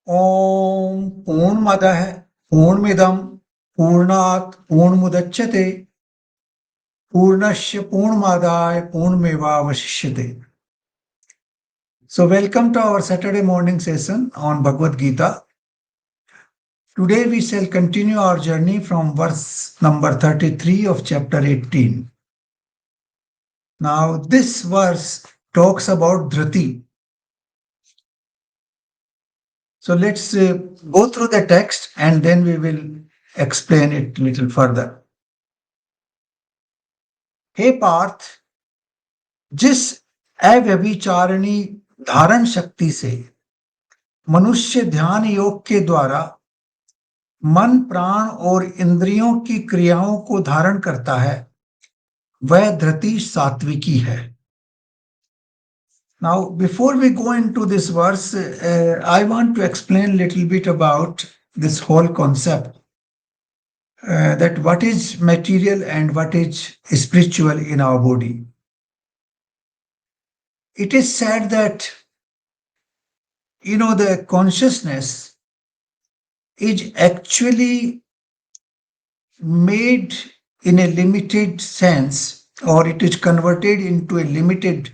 ॐ पूर्णमदः पूर्णमिदं पूर्णात् पूर्णमुदच्यते पूर्णस्य पूर्णमादाय पूर्णमेवावशिष्यते. So welcome to our Saturday morning session on Bhagavad Gita. Today we shall continue our journey from verse number 33 of chapter 18. Now this verse talks about dhriti. So let's go through the text and then we will explain it a little further. हे पार्थ, जिस अव्यभिचारिणी धारण शक्ति से मनुष्य ध्यान योग के द्वारा मन प्राण और इंद्रियों की क्रियाओं को धारण करता है, वह धृति सात्विकी है. Now, before we go into this verse, I want to explain a little bit about this whole concept. That what is material and what is spiritual in our body. It is said that, the consciousness is actually made in a limited sense, or it is converted into a limited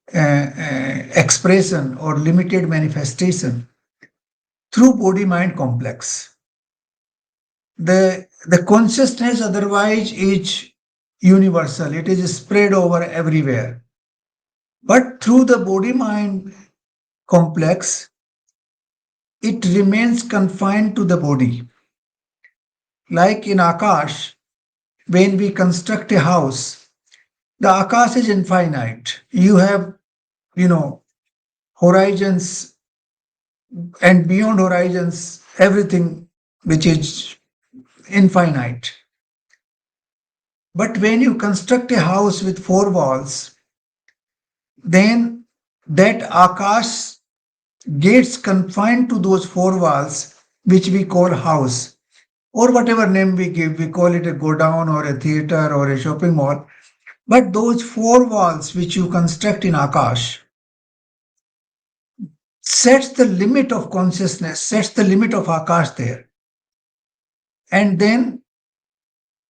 expression or limited manifestation through body-mind complex. The consciousness otherwise is universal. It is spread over everywhere. But through the body-mind complex, it remains confined to the body. Like in Akash, when we construct a house, the Akash is infinite. You have, horizons, and beyond horizons, everything which is infinite. But when you construct a house with four walls, then that Akash gets confined to those four walls, which we call house, or whatever name we give. We call it a godown or a theater or a shopping mall. But those four walls which you construct in Akash sets the limit of consciousness, sets the limit of Akash there. And then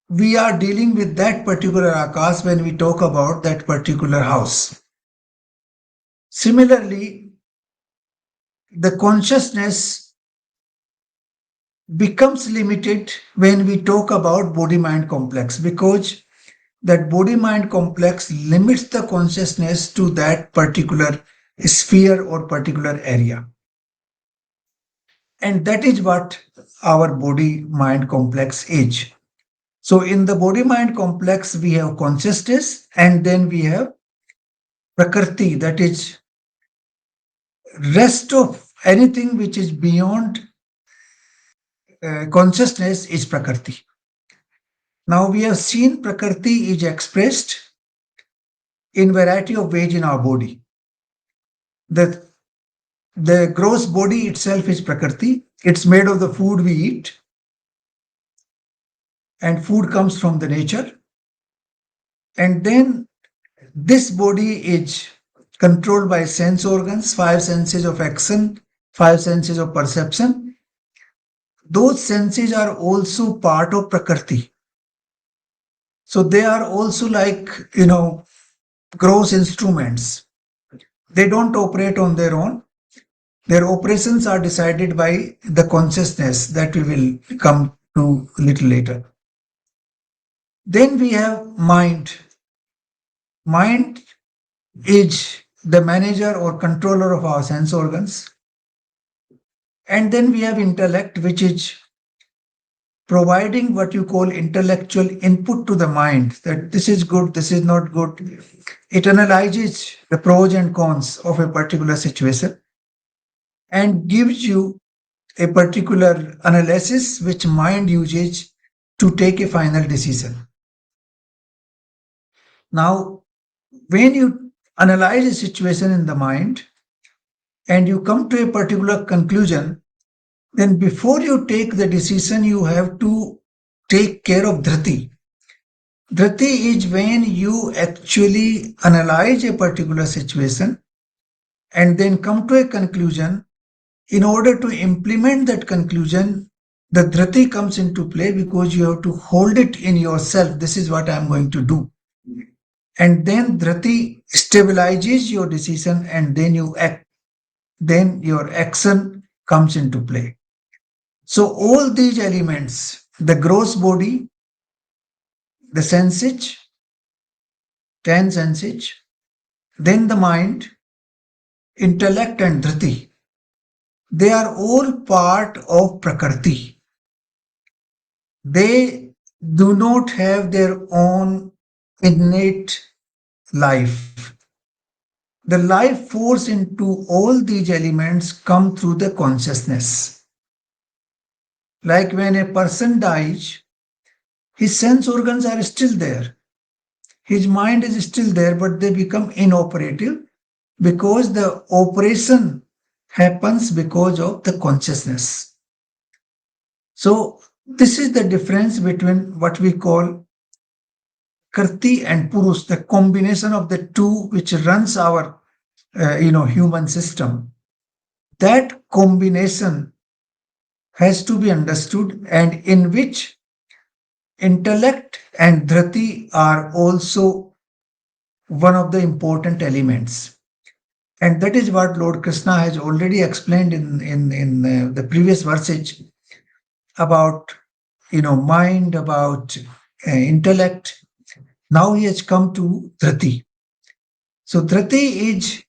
we are dealing with that particular Akash when we talk about that particular house. Similarly, the consciousness becomes limited when we talk about body-mind complex, because that body-mind complex limits the consciousness to that particular sphere or particular area. And that is what our body-mind complex is. So in the body-mind complex, we have consciousness, and then we have prakriti, that is rest of anything which is beyond consciousness is prakriti. Now we have seen prakriti is expressed in variety of ways in our body. The gross body itself is prakriti. It's made of the food we eat, and food comes from the nature. And then this body is controlled by sense organs, five senses of action, five senses of perception. Those senses are also part of prakriti. So they are also like, gross instruments. They don't operate on their own. Their operations are decided by the consciousness that we will come to a little later. Then we have mind. Mind is the manager or controller of our sense organs. And then we have intellect, which is providing what you call intellectual input to the mind, that this is good, this is not good. It analyzes the pros and cons of a particular situation and gives you a particular analysis which mind uses to take a final decision. Now, when you analyze a situation in the mind and you come to a particular conclusion, then before you take the decision, you have to take care of dhriti. Dhriti is when you actually analyze a particular situation and then come to a conclusion In order to implement that conclusion, the dhriti comes into play because you have to hold it in yourself. This is what I am going to do. And then dhriti stabilizes your decision and then you act. Then your action comes into play. So all these elements, the gross body, the sensage, 10 sensage, then the mind, intellect and dhriti, they are all part of Prakriti. They do not have their own innate life. The life force into all these elements come through the consciousness. Like when a person dies, his sense organs are still there. His mind is still there, but they become inoperative because the operation happens because of the consciousness. So, this is the difference between what we call Kriti and Purush, the combination of the two which runs our human system. That combination has to be understood, and in which intellect and dhriti are also one of the important elements. And that is what Lord Krishna has already explained in the previous verses about mind, about intellect. Now he has come to dhriti. So dhriti is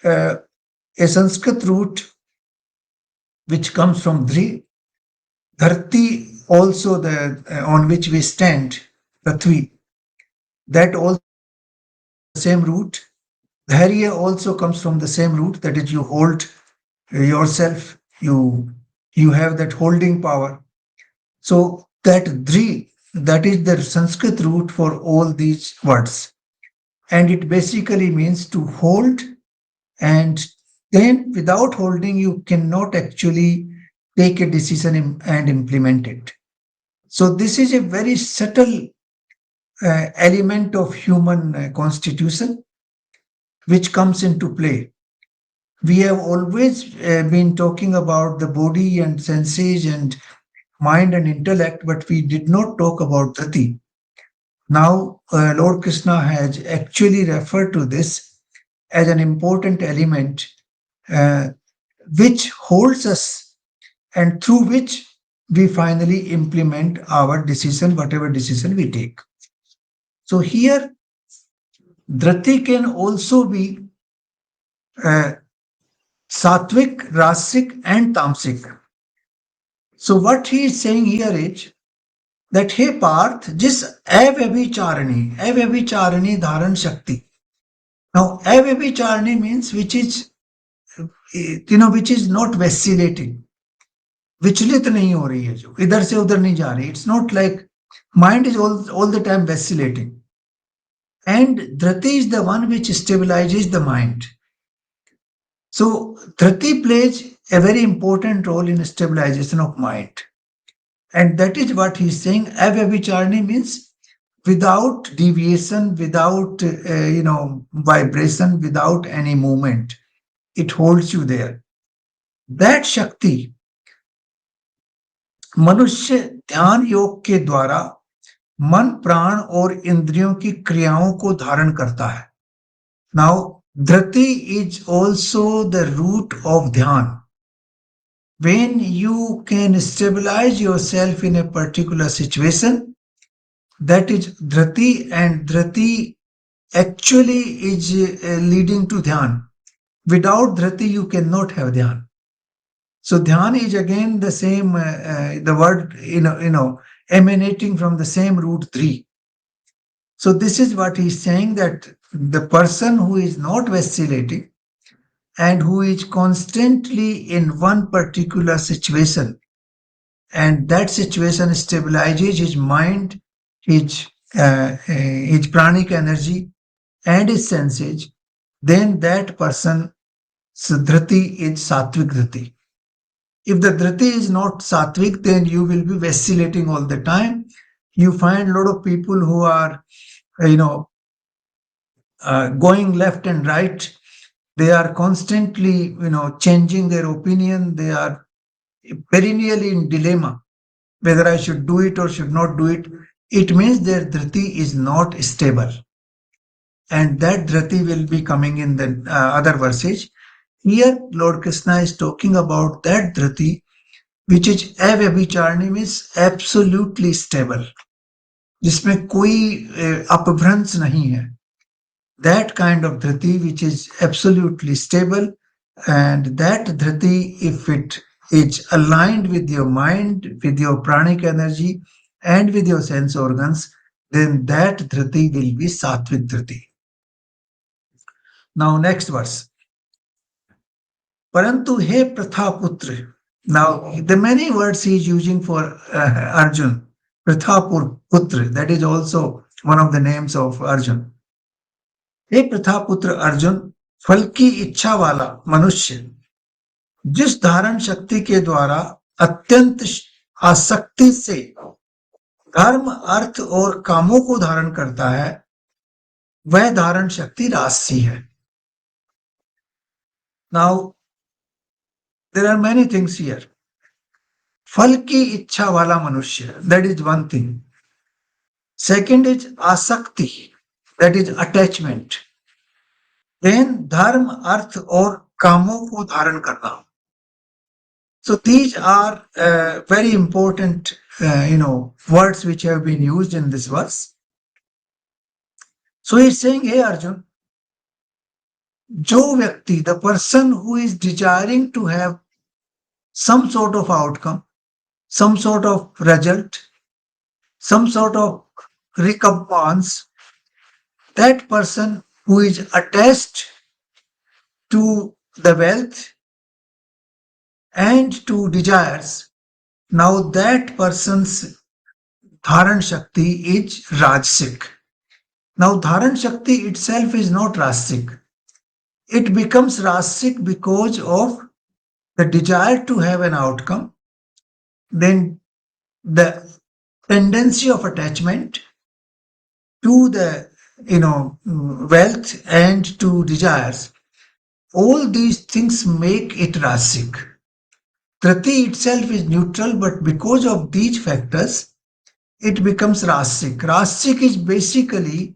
uh, a Sanskrit root which comes from dhri. Dharti also the on which we stand, prithvi, that also comes from the same root. Dharya also comes from the same root, that is, you hold yourself, you have that holding power. So that dhri, that is the Sanskrit root for all these words. And it basically means to hold, and then without holding, you cannot actually take a decision and implement it. So this is a very subtle element of human constitution which comes into play. We have always been talking about the body and senses and mind and intellect, but we did not talk about dhati. Now, Lord Krishna has actually referred to this as an important element uh, which holds us and through which we finally implement our decision, whatever decision we take. So here, Drati can also be uh, sattvic, rasic, and tamasic. So what he is saying here is that hey Parth, jis avabhicharani dharan shakti. Now avabhicharani means which is not vacillating, विचलित नहीं हो रही है, जो इधर से उधर नहीं जा रही. It's not like mind is all the time vacillating. And Dhrati is the one which stabilizes the mind. So Dhrati plays a very important role in stabilization of mind. And that is what he's saying. Avabhicharani means without deviation, without vibration, without any movement. It holds you there. That Shakti, मनुष्य ध्यान योग के द्वारा मन, प्राण और इंद्रियों की क्रियाओं को धारण करता है. Now dhriti is also the root of dhyana. When you can stabilize yourself in a particular situation, that is dhriti, and dhriti actually is leading to dhyan. Without dhriti, you cannot have dhyan. So dhyan is again the same, the word, emanating from the same root dhri. So this is what he's saying, that the person who is not vacillating and who is constantly in one particular situation, and that situation stabilizes his mind, his pranic energy, and his senses, then that person, dhriti is sattvic dhriti. If the dhriti is not sattvic, then you will be vacillating all the time. You find a lot of people who are, going left and right, They are constantly, changing their opinion. They are perennially in dilemma whether I should do it or should not do it. It means their dhriti is not stable. And that dhriti will be coming in the other verses. Here, Lord Krishna is talking about that dhriti which is अव्यभिचारिणी means absolutely stable, जिसमें कोई अपभ्रंश नहीं है. That kind of dhriti which is absolutely stable, and that dhriti, if it is aligned with your mind, with your pranic energy, and with your sense organs, then that dhriti will be sattvic dhriti. Now, next verse. Parantu he prathaputra. Now, the many words he is using for Arjun, prathaputra, that is also one of the names of Arjun. हे प्रथापुत्र अर्जुन, फल की इच्छा वाला मनुष्य जिस धारण शक्ति के द्वारा अत्यंत आसक्ति से धर्म, अर्थ और कामों को धारण करता है, वह धारण शक्ति राजसी है. Now there are many things here. फल की इच्छा वाला मनुष्य, that is one thing. Second is asakti, that is attachment. Then dharma, artha और कामों को धारण करना. So these are very important, words which have been used in this verse. So he's saying, hey Arjun, जो व्यक्ति, the person who is desiring to have some sort of outcome, some sort of result, some sort of recompense, that person who is attached to the wealth and to desires, now that person's dharan shakti is rajasic. Now dharan shakti itself is not rajasic. It becomes rajasic because of the desire to have an outcome, then the tendency of attachment to the wealth and to desires. All these things make it rajasic. Trati itself is neutral, but because of these factors, it becomes rajasic. Rajasic is basically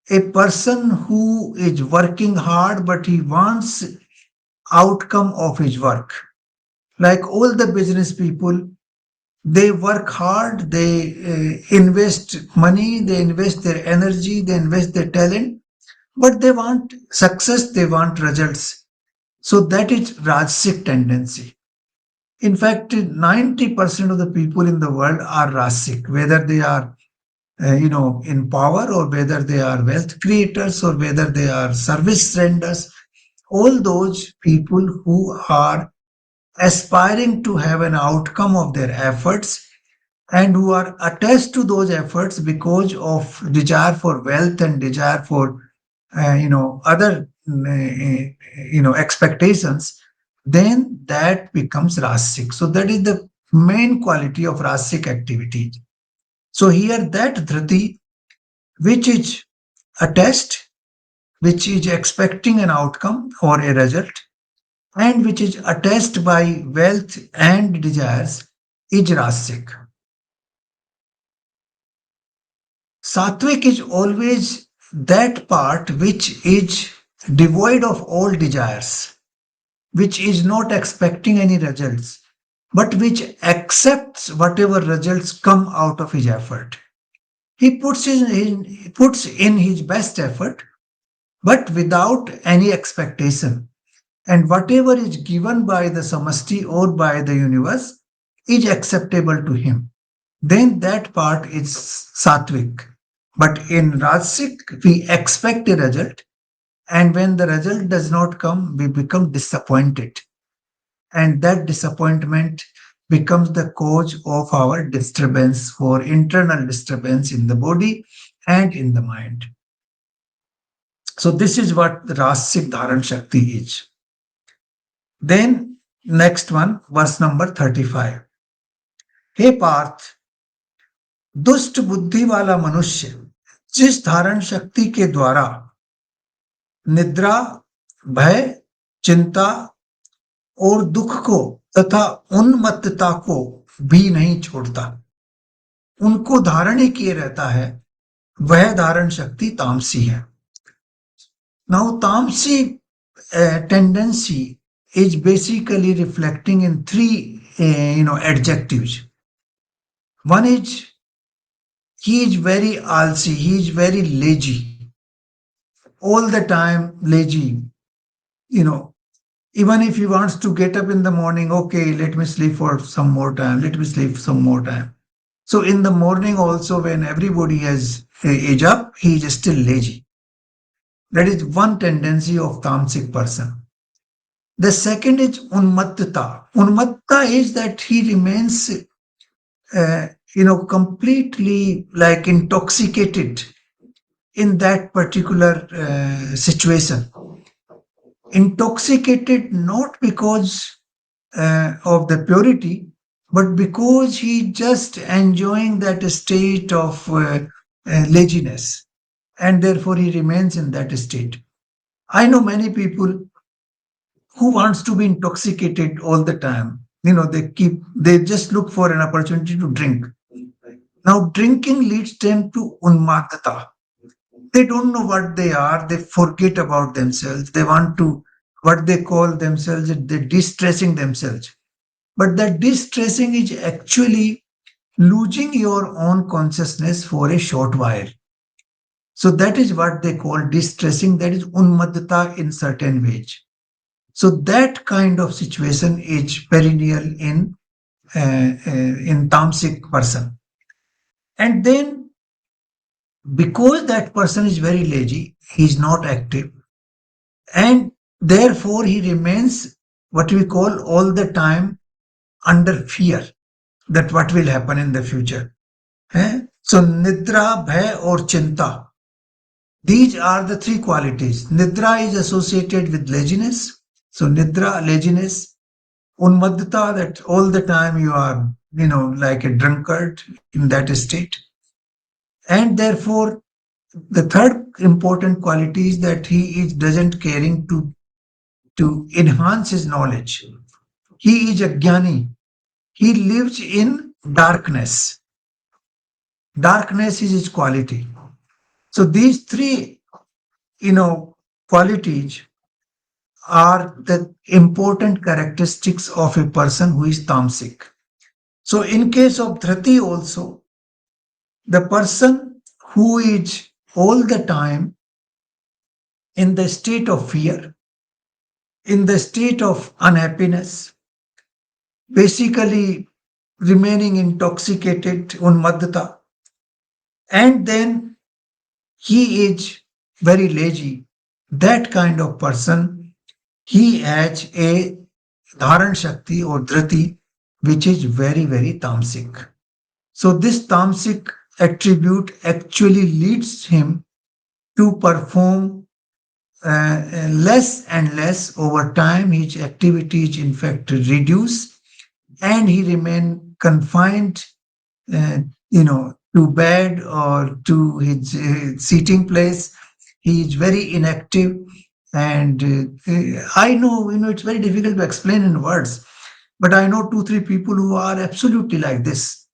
a person who is working hard, but he wants outcome of his work. Like all the business people, they work hard, they invest money, they invest their energy, they invest their talent, but they want success, they want results. So that is rajasic tendency. In fact, 90% of the people in the world are rasic, whether they are, in power, or whether they are wealth creators, or whether they are service renders. All those people who are aspiring to have an outcome of their efforts and who are attached to those efforts because of desire for wealth and desire for, other, expectations, then that becomes rasic. So that is the main quality of rasic activity. So here that dhriti, which is attached, which is expecting an outcome or a result, and which is attached by wealth and desires, is rasic. Sattvic is always that part which is devoid of all desires, which is not expecting any results, but which accepts whatever results come out of his effort. He puts in his best effort, but without any expectation. And whatever is given by the samasti or by the universe is acceptable to him. Then that part is sattvic. But in Rajasic, we expect a result, and when the result does not come, we become disappointed. And that disappointment becomes the cause of our disturbance, for internal disturbance in the body and in the mind. So this is what the Rasic Dharan Shakti is. Then next one, verse number 35. हे पार्थ, दुष्ट बुद्धि वाला मनुष्य जिस धारण शक्ति के द्वारा निद्रा, भय, चिंता और दुख को तथा उन्मत्तता को भी नहीं छोड़ता, उनको धारण किए रहता है, वह धारण शक्ति तामसी है. Now, Tamasic tendency is basically reflecting in three, adjectives. One is he is very alsi, he is very lazy, all the time lazy. You know, even if he wants to get up in the morning, okay, let me sleep for some more time, let me sleep some more time. So in the morning also, when everybody has age up, he is still lazy. That is one tendency of Tamasic person. The second is unmattata. Unmatta is that he remains, completely like intoxicated in that particular situation. Intoxicated not because of the purity, but because he just enjoying that state of laziness, and therefore he remains in that state. I know many people who wants to be intoxicated all the time. They just look for an opportunity to drink. Now drinking leads them to unmadata. They don't know what they are, they forget about themselves, they want to what they call themselves, they distressing themselves. But that distressing is actually losing your own consciousness for a short while. So that is what they call distressing, that is unmadata in certain ways. So that kind of situation is perennial in tamasic person. And then because that person is very lazy, he is not active, and therefore he remains what we call all the time under fear that what will happen in the future. So nidra, bhay or chinta, these are the three qualities. Nidra is associated with laziness. So nidra, laziness. Unmaddata, that all the time you are, like a drunkard in that state. And therefore, the third important quality is that he is doesn't caring to enhance his knowledge. He is a jnani. He lives in darkness. Darkness is his quality. So these three, qualities are the important characteristics of a person who is tamasic. So in case of dhrati also, the person who is all the time in the state of fear, in the state of unhappiness, basically remaining intoxicated, unmaddata, and then he is very lazy. That kind of person, he has a dharan shakti or dhriti, which is very, very tamasic. So this tamasic attribute actually leads him to perform less and less over time. His activities, in fact, reduce, and he remain confined, uh, to bed or to his seating place. He is very inactive, and I know, it's very difficult to explain in words, but I know two, three people who are absolutely like this,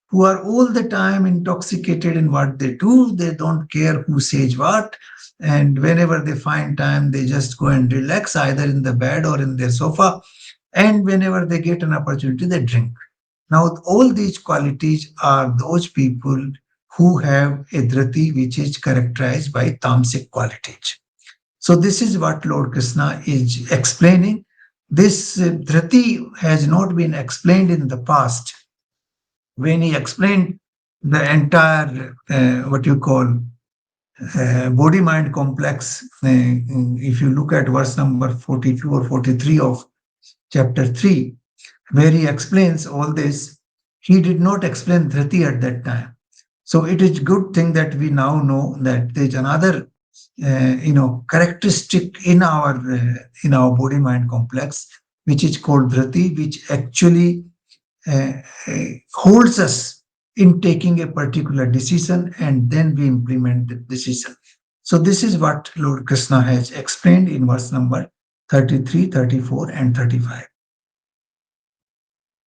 who are all the time intoxicated in what they do. They don't care who says what. And whenever they find time, they just go and relax either in the bed or in their sofa. And whenever they get an opportunity, they drink. Now, all these qualities are those people who have a dhriti which is characterized by tamasic qualities. So, this is what Lord Krishna is explaining. This dhriti has not been explained in the past when he explained the entire what you call body mind complex. If you look at verse number 42 or 43 of chapter 3, where he explains all this, he did not explain dhriti at that time. So it is good thing that we now know that there is another characteristic in our body mind complex, which is called dhriti, which actually uh, holds us in taking a particular decision, and then we implement the decision. So this is what Lord Krishna has explained in verse number 33, 34, and 35.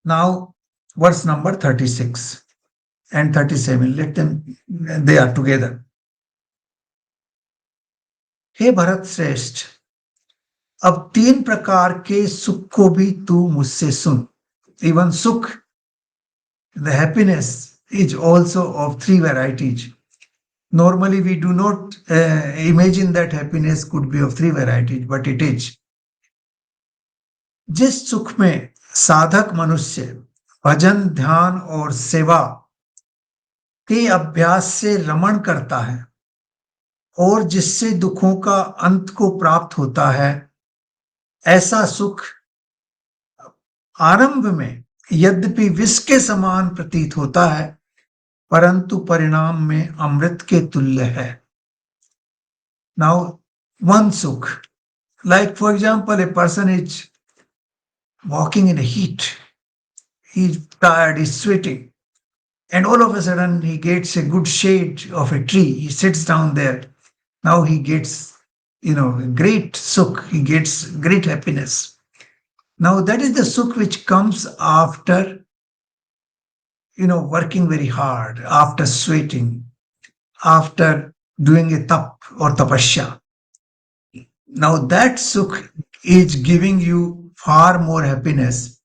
Now, verse number 36 and 37, let them, they are together. हे भरत श्रेष्ठ, अब तीन प्रकार के सुख को भी तू मुझसे सुन. Even sukh, the happiness, is also of three varieties. Normally, we do not imagine that happiness could be of three varieties, but it is. जिस सुख में साधक मनुष्य भजन, ध्यान और सेवा के अभ्यास से रमण करता है और जिससे दुखों का अंत को प्राप्त होता है, ऐसा सुख आरंभ में यद्यपि विष के समान प्रतीत होता है, परंतु परिणाम में अमृत के तुल्य है. Now, one sukh, like for example, a person is walking in a heat, he's tired, he's sweating, and all of a sudden he gets a good shade of a tree, he sits down there. Now he gets, great sukh, he gets great happiness. Now that is the sukh which comes after, working very hard, after sweating, after doing a tap or tapasya. Now that sukh is giving you far more happiness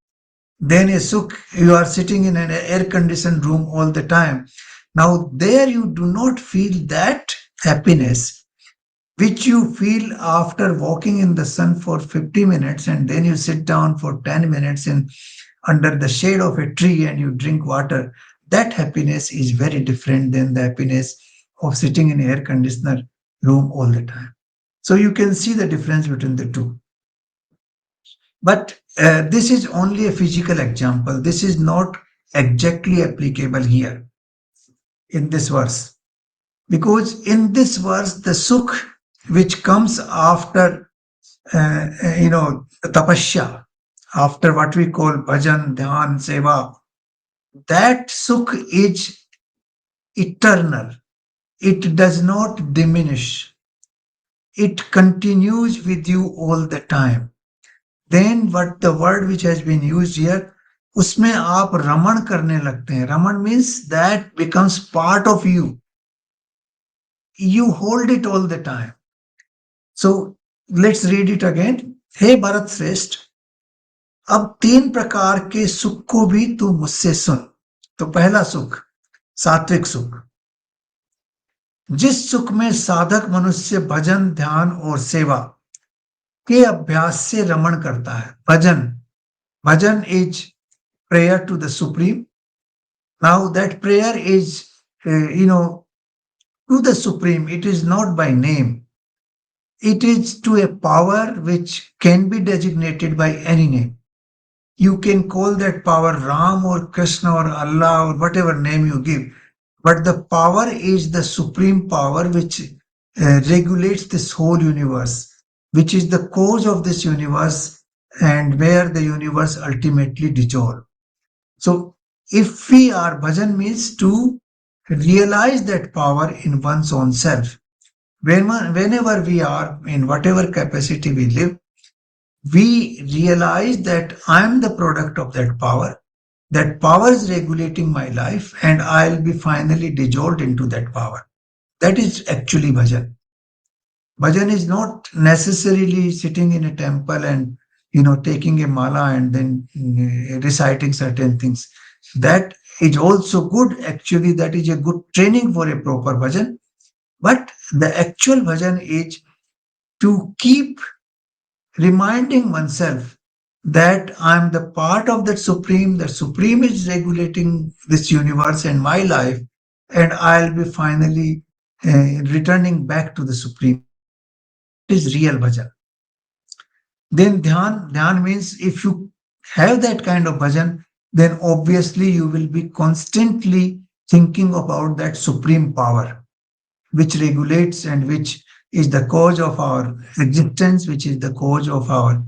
than a sukh you are sitting in an air-conditioned room all the time. Now there you do not feel that happiness which you feel after walking in the sun for 50 minutes and then you sit down for 10 minutes under the shade of a tree and you drink water. That happiness is very different than the happiness of sitting in an air conditioner room all the time. So you can see the difference between the two. But this is only a physical example. This is not exactly applicable here in this verse. Because in this verse, the sukh which comes after, tapasya, after what we call bhajan, dhyan, seva, that sukh is eternal. It does not diminish. It continues with you all the time. Then what the word which has been used here, उसमें आप रमण करने लगते हैं. रमण means that becomes part of you. You hold it all the time. So let's read it again. हे भरत श्रेष्ठ, अब तीन प्रकार के सुख को भी तू मुझसे सुन. तो पहला सुख, सात्विक सुख. जिस सुख में साधक मनुष्य भजन, ध्यान और सेवा के अभ्यास से रमण करता है. भजन is prayer to the supreme. Now that prayer is to the supreme. It is not by name. It is to a power which can be designated by any name. You can call that power Ram or Krishna or Allah or whatever name you give. But the power is the supreme power which regulates this whole universe, which is the cause of this universe and where the universe ultimately dissolves. So if we are, bhajan means to realize that power in one's own self. Whenever we are, in whatever capacity we live, we realize that I am the product of that power. That power is regulating my life and I'll be finally dissolved into that power. That is actually bhajan. Bhajan is not necessarily sitting in a temple and taking a mala and then reciting certain things. That is also good. Actually, that is a good training for a proper bhajan. But the actual bhajan is to keep reminding oneself that I'm the part of that supreme is regulating this universe and my life, and I'll be finally returning back to the supreme. It is real bhajan. Then dhyan means if you have that kind of bhajan, then obviously you will be constantly thinking about that supreme power which regulates and which is the cause of our existence, which is the cause of our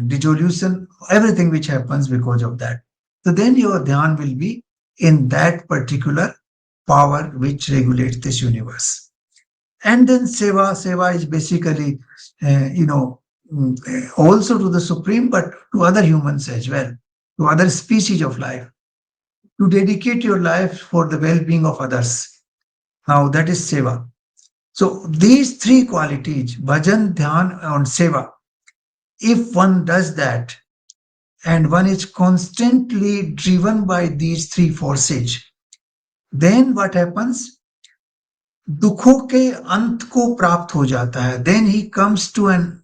dissolution, everything which happens because of that. So then your dhyan will be in that particular power which regulates this universe. And then seva is basically, also to the Supreme, but to other humans as well, to other species of life, to dedicate your life for the well-being of others. Now that is seva. So these three qualities, bhajan, dhyan, and seva, if one does that, and one is constantly driven by these three forces, then what happens? दुखों के अंत को प्राप्त हो जाता है. Then he comes to an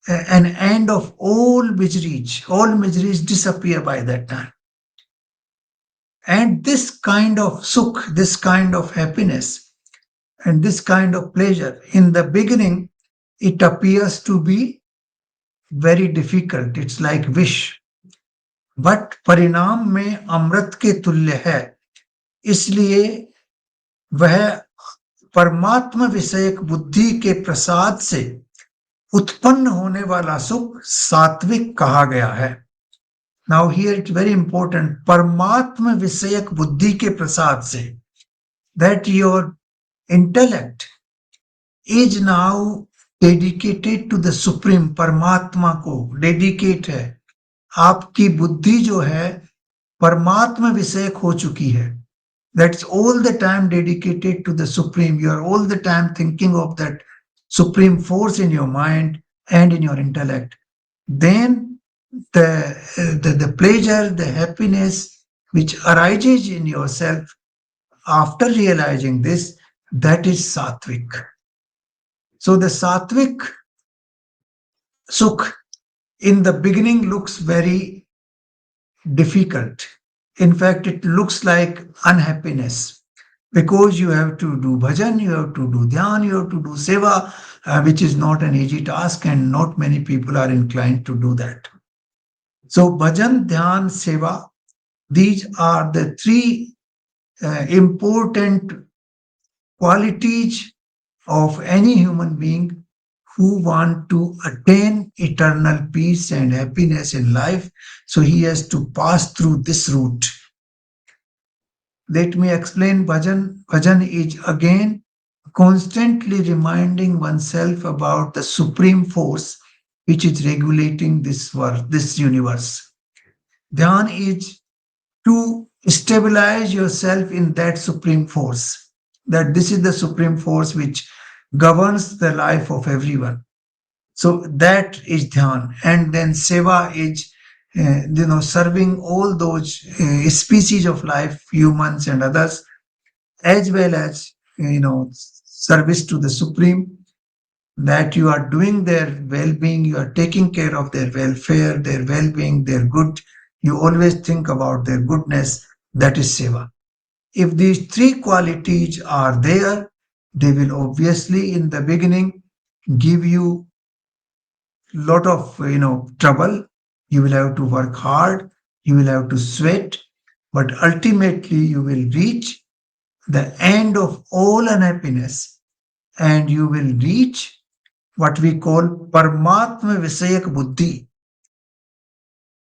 end of all miseries. All miseries disappear by that time. And this kind of sukh, this kind of happiness, and this kind of pleasure, in the beginning, it appears to be very difficult. It's like wish. But परिणाम में अमृत के तुल्य है. इसलिए वह परमात्म विषयक बुद्धि के प्रसाद से उत्पन्न होने वाला सुख सात्विक कहा गया है. Now here it's very important. परमात्म विषयक बुद्धि के प्रसाद से, that your intellect is now dedicated to the supreme. परमात्मा को डेडिकेट है. आपकी बुद्धि जो है परमात्मा विषयक हो चुकी है. That's all the time dedicated to the Supreme. You are all the time thinking of that Supreme force in your mind and in your intellect. Then the pleasure, the happiness which arises in yourself after realizing this, that is sattvic. So the sattvic sukh in the beginning looks very difficult. In fact, it looks like unhappiness, because you have to do bhajan, you have to do dhyan, you have to do seva, which is not an easy task, and not many people are inclined to do that. So bhajan, dhyan, seva, these are the three important qualities of any human being who want to attain eternal peace and happiness in life. So he has to pass through this route. Let me explain bhajan. Bhajan is again constantly reminding oneself about the supreme force which is regulating this world, this universe. Dhyan is to stabilize yourself in that supreme force, that this is the supreme force which governs the life of everyone. So that is dhyan. And then seva is, serving all those species of life, humans and others, as well as, service to the Supreme, that you are doing their well-being, you are taking care of their welfare, their well-being, their good. You always think about their goodness. That is seva. If these three qualities are there, they will obviously in the beginning give you lot of trouble. You will have to work hard, you will have to sweat, but ultimately you will reach the end of all unhappiness, and you will reach what we call Paramatma Visayak Buddhi.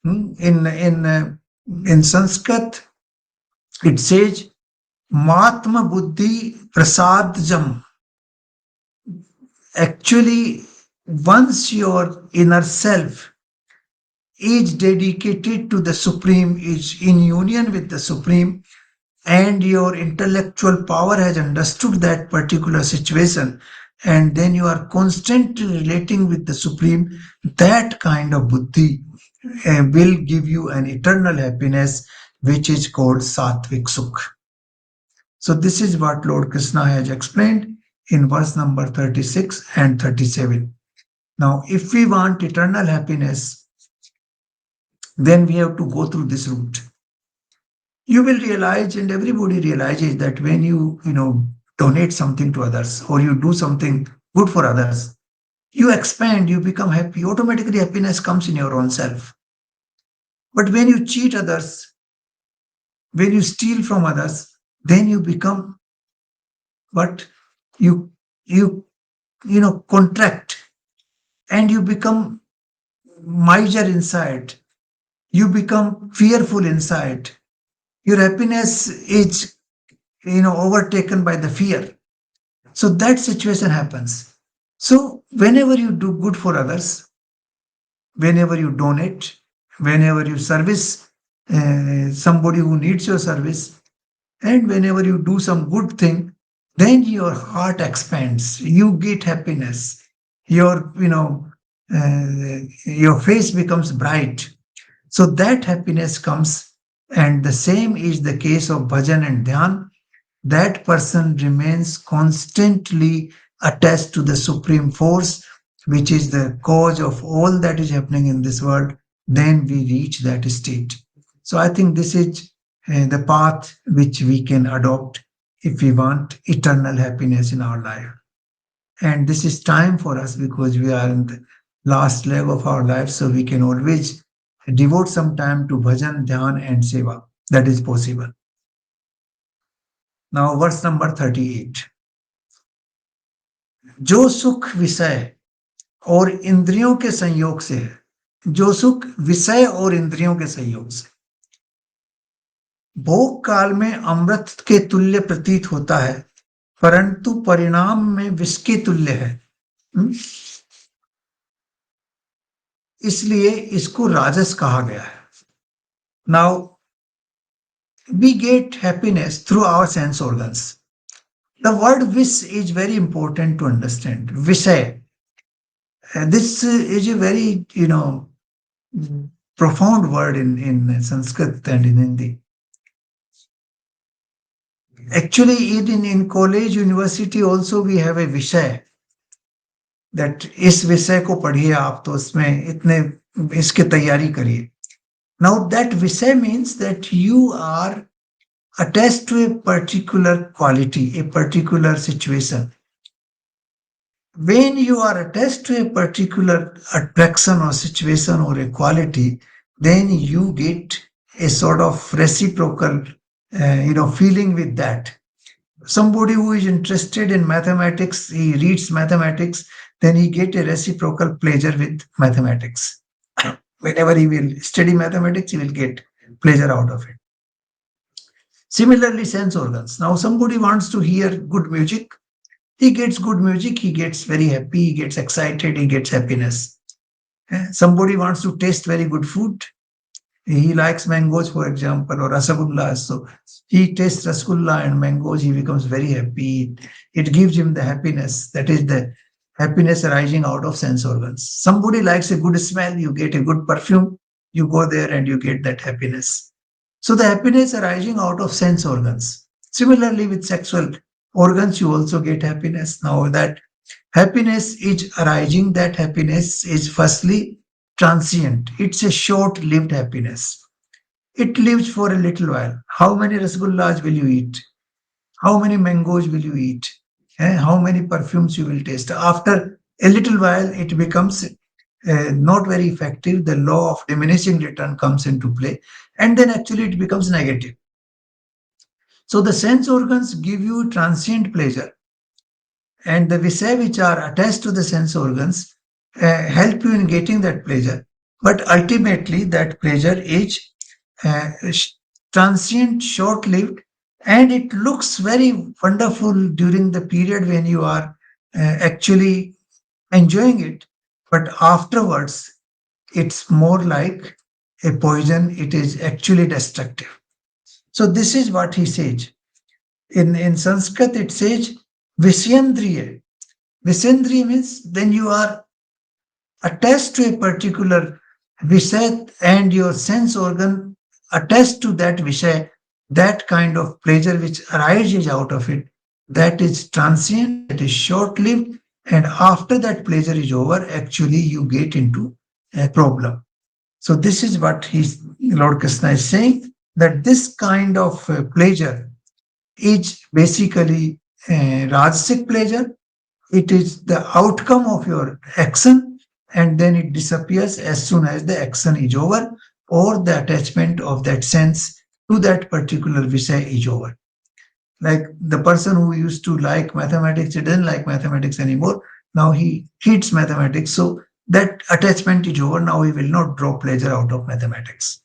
In Sanskrit, it says Matma Buddhi Prasadjam. Actually, once your inner self is dedicated to the Supreme, is in union with the Supreme, and your intellectual power has understood that particular situation, and then you are constantly relating with the Supreme, that kind of buddhi will give you an eternal happiness, which is called Sattvic Sukh. So this is what Lord Krishna has explained in verse number 36 and 37. Now, if we want eternal happiness, then we have to go through this route. You will realize, and everybody realizes, that when you donate something to others, or you do something good for others, you expand, you become happy. Automatically happiness comes in your own self. But when you cheat others, when you steal from others, then you become what? You contract, and you become miser inside. You become fearful inside. Your happiness is overtaken by the fear. So that situation happens. So whenever you do good for others, whenever you donate, whenever you service somebody who needs your service, and whenever you do some good thing, then your heart expands. You get happiness. Your, your face becomes bright. So that happiness comes, and the same is the case of bhajan and dhyan. That person remains constantly attached to the supreme force, which is the cause of all that is happening in this world. Then we reach that state. So I think this is the path which we can adopt if we want eternal happiness in our life. And this is time for us because we are in the last leg of our life, so we can always devote some time to bhajan, dhyan, and seva. That is possible. Now, verse number 38. जो सुख विषय और इंद्रियों के संयोग से है, जो सुख विषय और इंद्रियों के संयोग से भोग काल में अमृत के तुल्य प्रतीत होता है, परंतु परिणाम में विष के तुल्य है। इसलिए इसको राजस कहा गया है। Now we get happiness through our sense organs. The word wish is very important to understand. Vishay. This is a very, profound word in Sanskrit and in Hindi. Actually, in college, university also we have a Vishay. That इस विषय को पढ़िए आप तो इसमें इतने इसकी तैयारी करिए. Now that Vishay means that you are attached to a particular quality, a particular situation. When you are attached to a particular attraction or situation or a quality, then you get a sort of reciprocal, feeling with that. Somebody who is interested in mathematics, he reads mathematics, then he get a reciprocal pleasure with mathematics. Whenever he will study mathematics, he will get pleasure out of it. Similarly, sense organs. Now, somebody wants to hear good music. He gets good music, he gets very happy, he gets excited, he gets happiness. Somebody wants to taste very good food. He likes mangoes, for example, or rasagullas. So he tastes rasgulla and mangoes, he becomes very happy. It gives him the happiness. That is the happiness arising out of sense organs. Somebody likes a good smell, you get a good perfume, you go there and you get that happiness. So the happiness arising out of sense organs. Similarly, with sexual organs, you also get happiness. Now that happiness is arising, that happiness is firstly transient. It's a short-lived happiness. It lives for a little while. How many rasgullas will you eat? How many mangoes will you eat? How many perfumes you will taste? After a little while, it becomes not very effective. The law of diminishing return comes into play, and then actually it becomes negative. So the sense organs give you transient pleasure, and the visay which are attached to the sense organs help you in getting that pleasure. But ultimately, that pleasure is transient, short-lived, and it looks very wonderful during the period when you are actually enjoying it. But afterwards, it's more like a poison. It is actually destructive. So this is what he says. In Sanskrit, it says Vishyendriya. Vishyendriya means then you are attached to a particular Vishay and your sense organ attached to that Vishay, that kind of pleasure which arises out of it, that is transient, that is short lived, and after that pleasure is over, actually you get into a problem. So this is what Lord Krishna is saying, that this kind of pleasure is basically a rajasic pleasure. It is the outcome of your action, and then it disappears as soon as the action is over or the attachment of that sense to that particular vishay is over. Like the person who used to like mathematics, he doesn't like mathematics anymore. Now he hates mathematics. So that attachment is over. Now he will not draw pleasure out of mathematics.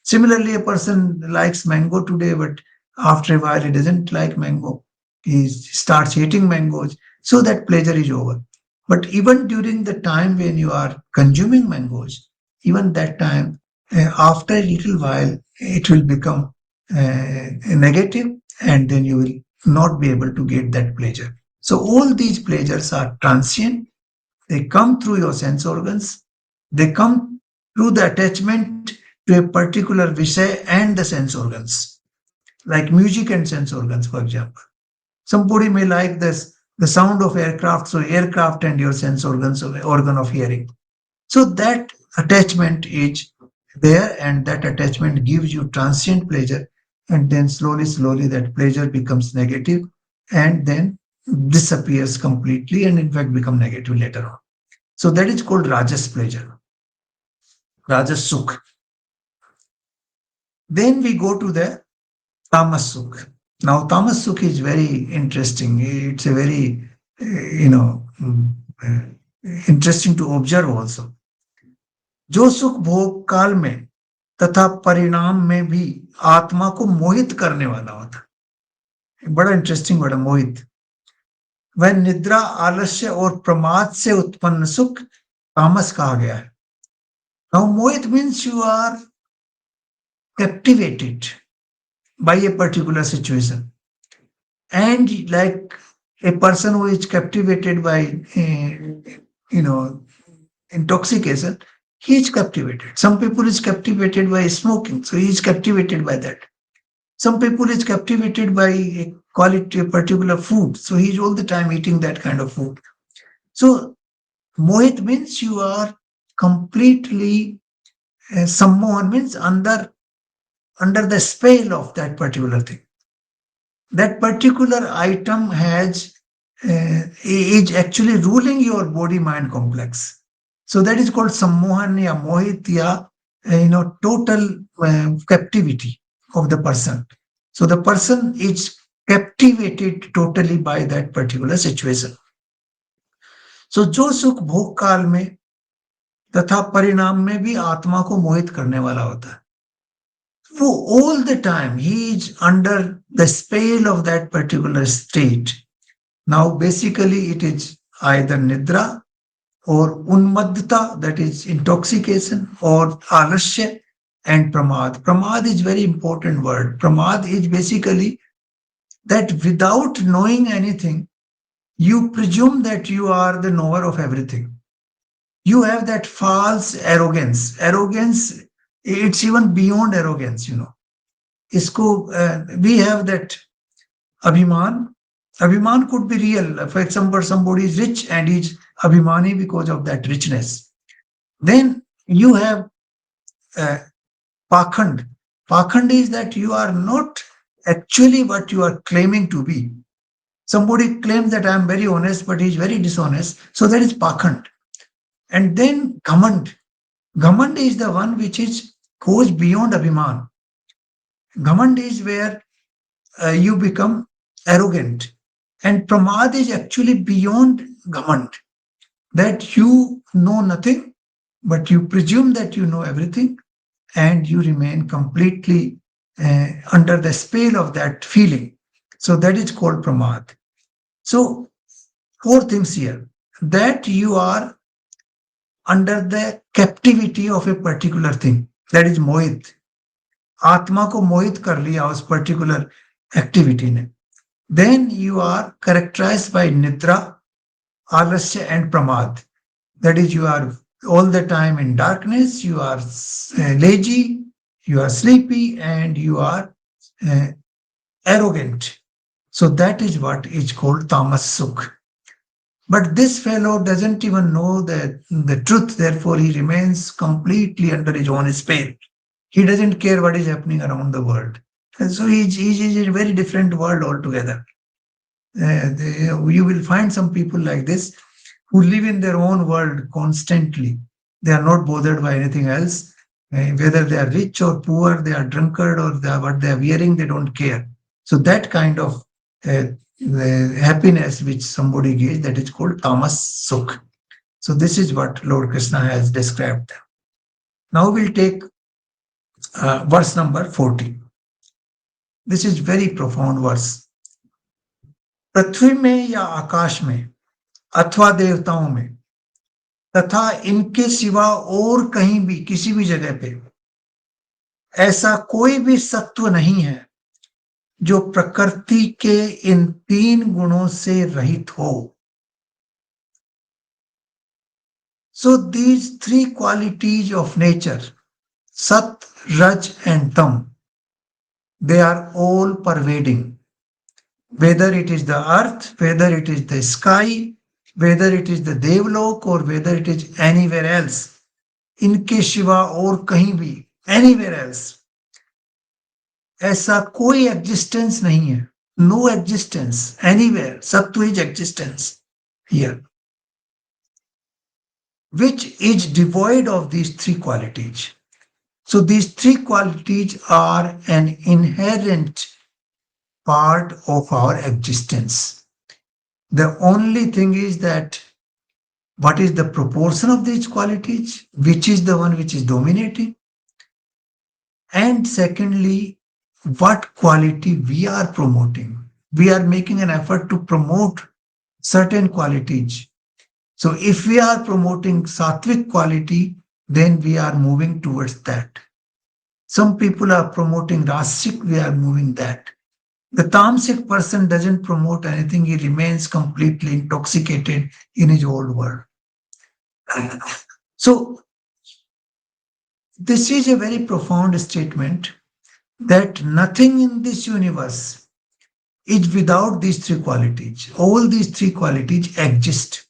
Similarly, a person likes mango today, but after a while he doesn't like mango. he starts eating mangoes, so that pleasure is over. But even during the time when you are consuming mangoes, even that time, after a little while, it will become negative, and then you will not be able to get that pleasure. So all these pleasures are transient. They come through your sense organs. They come through the attachment to a particular vishay and the sense organs, like music and sense organs, for example. Somebody may like this, the sound of aircraft, so aircraft and your sense organs, organ of hearing. So that attachment is there, and that attachment gives you transient pleasure, and then slowly, slowly that pleasure becomes negative, and then disappears completely, and in fact become negative later on. So that is called rajas pleasure, rajas sukh. Then we go to the tamas sukh. Now tamas sukh is very interesting. It's a very interesting to observe also. जो सुख भोग काल में तथा परिणाम में भी आत्मा को मोहित करने वाला होता है, बड़ा इंटरेस्टिंग वर्ड है मोहित. वह निद्रा, आलस्य और प्रमाद से उत्पन्न सुख तामस कहा गया है. Now mohit means you are captivated by a particular situation, and like a person who is captivated by you know intoxication, he is captivated. Some people is captivated by smoking, so he is captivated by that. Some people is captivated by a quality, a particular food, so he is all the time eating that kind of food. So mohit means you are completely sammohan, means under the spell of that particular thing. That particular item has is actually ruling your body mind complex. So that is called sammohan ya mohit ya total captivity of the person. So the person is captivated totally by that particular situation. So जो सुख भोग काल में तथा परिणाम में भी आत्मा को मोहित करने वाला होता है, वो all the time he is under the spell of that particular state. Now basically it is either nidra or unmaddata, that is intoxication, or alasya and pramad. Pramad is very important word. Pramad is basically that without knowing anything, you presume that you are the knower of everything. You have that false arrogance. Arrogance, it's even beyond arrogance. We have that abhiman. Abhiman could be real. For example, somebody is rich and is abhimani because of that richness. Then you have uh, pakhand. Pakhand is that you are not actually what you are claiming to be. Somebody claims that I am very honest, but he is very dishonest. So that is pakhand. And then ghamand. Ghamand is the one which is goes beyond abhiman. Ghamand is where you become arrogant. And pramad is actually beyond ghamand, that you know nothing, but you presume that you know everything, and you remain completely under the spell of that feeling. So that is called pramad. So four things here, that you are under the captivity of a particular thing, that is mohit. आत्मा को मोहित कर लिया उस particular activity ने. Then you are characterized by nidra, alasya, and pramad. That is, you are all the time in darkness, you are lazy, you are sleepy, and you are uh, arrogant. So that is what is called tamas sukh. But this fellow doesn't even know the truth, therefore he remains completely under his own spell. He doesn't care what is happening around the world. And so he's in a very different world altogether. You will find some people like this who live in their own world constantly. They are not bothered by anything else. Whether they are rich or poor, they are drunkard or what they are wearing, they don't care. So that kind of the happiness which somebody gets, that is called tamas sukh. So this is what Lord Krishna has described. Now we'll take verse number 40. This is very profound verse. पृथ्वी में या आकाश में अथवा देवताओं में तथा इनके सिवा और कहीं भी किसी भी जगह पे ऐसा कोई भी सत्व नहीं है जो प्रकृति के इन तीन गुणों से रहित हो. So these three qualities of nature, Sat, Raj and Tam, they are all pervading. Whether it is the earth, whether it is the sky, whether it is the Devlok or whether it is anywhere else, इनके सिवा और कहीं भी anywhere else ऐसा कोई existence नहीं है. No existence anywhere. Sattu is existence here, which is devoid of these three qualities. So these three qualities are an inherent part of our existence. The only thing is that what is the proportion of these qualities, which is the one which is dominating, and secondly, what quality we are promoting. We are making an effort to promote certain qualities. So if we are promoting sattvic quality, then we are moving towards that. Some people are promoting rasic, we are moving that. The tamasic person doesn't promote anything, he remains completely intoxicated in his old world. So, this is a very profound statement that nothing in this universe is without these three qualities. All these three qualities exist.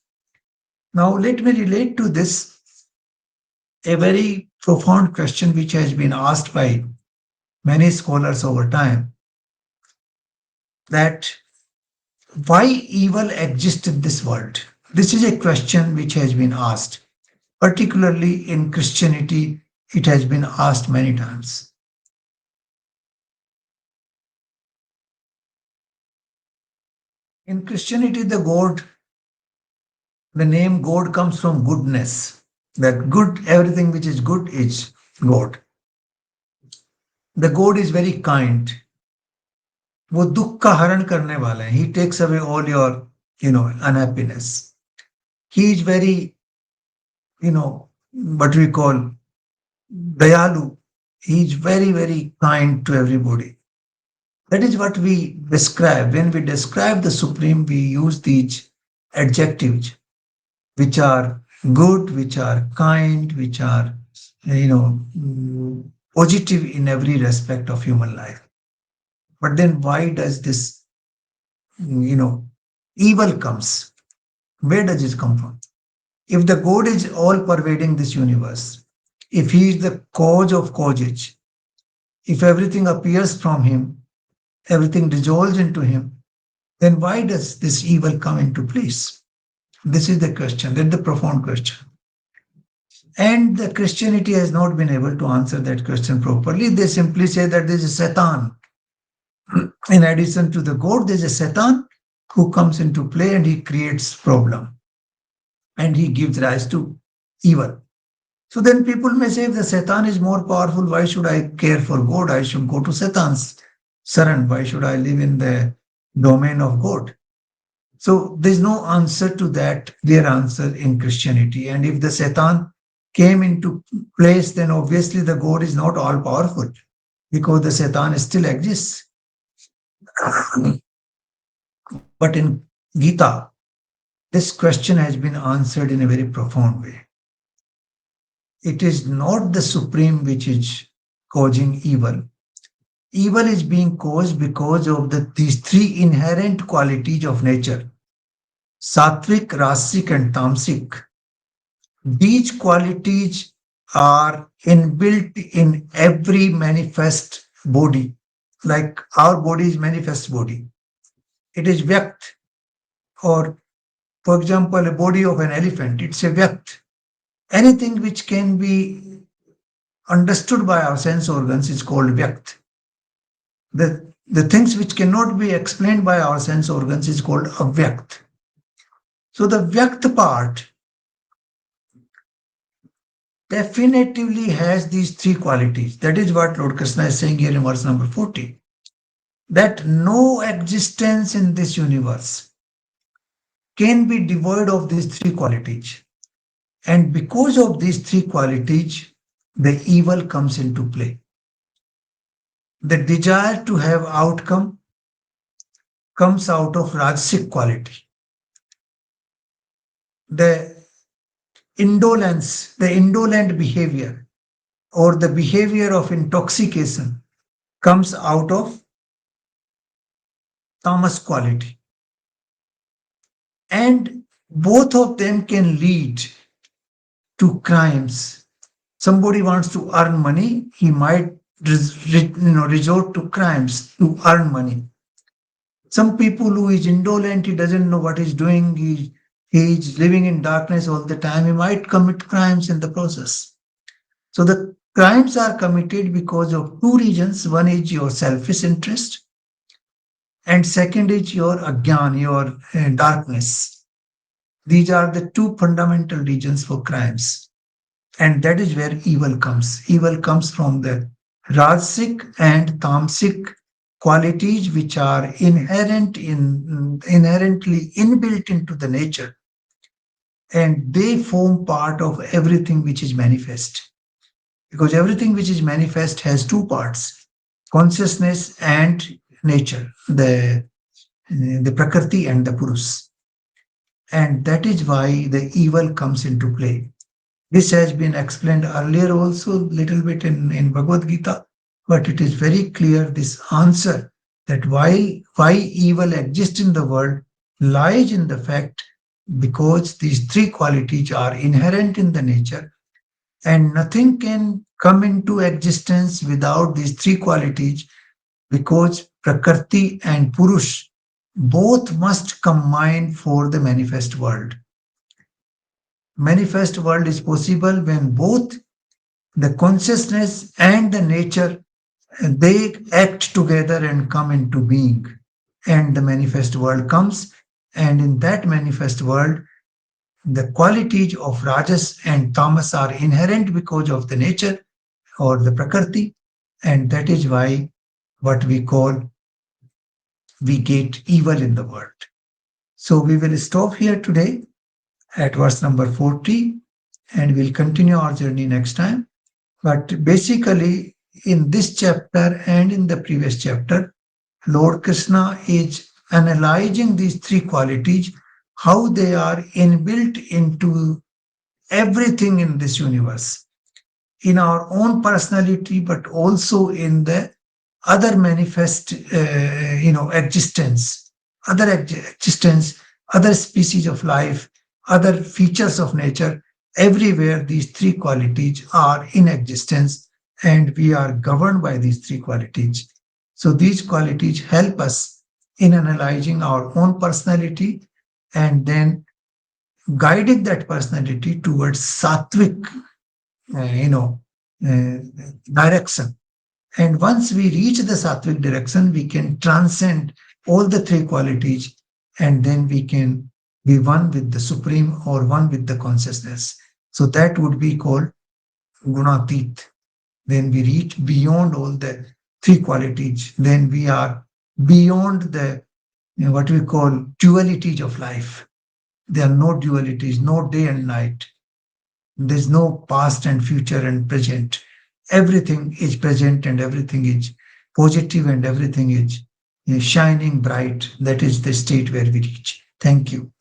Now, let me relate to this a very profound question which has been asked by many scholars over time, that why evil exists in this world? This is a question which has been asked. Particularly in Christianity, it has been asked many times. In Christianity, the name God comes from goodness. That good, everything which is good is God. The God is very kind. वो दुख का हरण करने वाला है. He takes away all your, unhappiness. He is very, what we call dayalu. He is very, very kind to everybody. That is what we describe. When we describe the Supreme, we use these adjectives, which are good, which are kind, which are, positive in every respect of human life. But then why does this, evil comes? Where does it come from? If the God is all pervading this universe, if he is the cause of causes, if everything appears from him, everything dissolves into him, then why does this evil come into place? This is the question. That's the profound question. And the Christianity has not been able to answer that question properly. They simply say that there is a Satan. In addition to the God, there is a Satan who comes into play and he creates problem. And he gives rise to evil. So then people may say, if the Satan is more powerful, why should I care for God? I should go to Satan's Saran. Why should I live in the domain of God? So there's no answer to that, clear answer in Christianity. And if the Satan came into place, then obviously the God is not all powerful because the Satan still exists. But in Gita, this question has been answered in a very profound way. It is not the Supreme which is causing evil. Evil is being caused because of these three inherent qualities of nature: sattvic, rasic, and tamasic. These qualities are inbuilt in every manifest body. Like our body is manifest body. It is vyakt. Or, for example, a body of an elephant, it's a vyakt. Anything which can be understood by our sense organs is called vyakt. The things which cannot be explained by our sense organs is called avyakt. So the vyakt part definitively has these three qualities. That is what Lord Krishna is saying here in verse number 40. that no existence in this universe can be devoid of these three qualities. And because of these three qualities, the evil comes into play. The desire to have outcome comes out of rajasic quality. The indolence, the indolent behavior, or the behavior of intoxication comes out of tamas quality. And both of them can lead to crimes. Somebody wants to earn money, he might resort to crimes to earn money. Some people who is indolent, he doesn't know what he's doing, he's living in darkness all the time, he might commit crimes in the process. So the crimes are committed because of two reasons. One is your selfish interest, and second is your agyan, your darkness. These are the two fundamental reasons for crimes. And that is where evil comes. Evil comes from the rajasic and tamasic qualities which are inherently inbuilt into the nature, and they form part of everything which is manifest, because everything which is manifest has two parts: consciousness and nature, the prakriti and the purus. And that is why the evil comes into play. This has been explained earlier also, little bit in Bhagavad Gita, but it is very clear, this answer, that why evil exists in the world lies in the fact, because these three qualities are inherent in the nature, and nothing can come into existence without these three qualities, because Prakriti and Purush both must combine for the manifest world. Manifest world is possible when both the consciousness and the nature, they act together and come into being, and the manifest world comes. And in that manifest world, the qualities of rajas and tamas are inherent because of the nature or the prakriti, and that is why what we call, we get evil in the world. So we will stop here today at verse number 40, and we'll continue our journey next time. But basically, in this chapter and in the previous chapter, Lord Krishna is analyzing these three qualities, how they are inbuilt into everything in this universe, in our own personality, but also in the other manifest, existence, existence, other species of life, other features of nature. Everywhere these three qualities are in existence, and we are governed by these three qualities. So these qualities help us in analyzing our own personality, and then guiding that personality towards sattvic, uh, you know, uh, direction. And once we reach the sattvic direction, we can transcend all the three qualities, and then we can be one with the Supreme or one with the consciousness. So that would be called Gunatit. Then we reach beyond all the three qualities. Then we are beyond the what we call dualities of life. There are no dualities, no day and night. There's no past and future and present. Everything is present and everything is positive and everything is shining bright. That is the state where we reach. Thank you.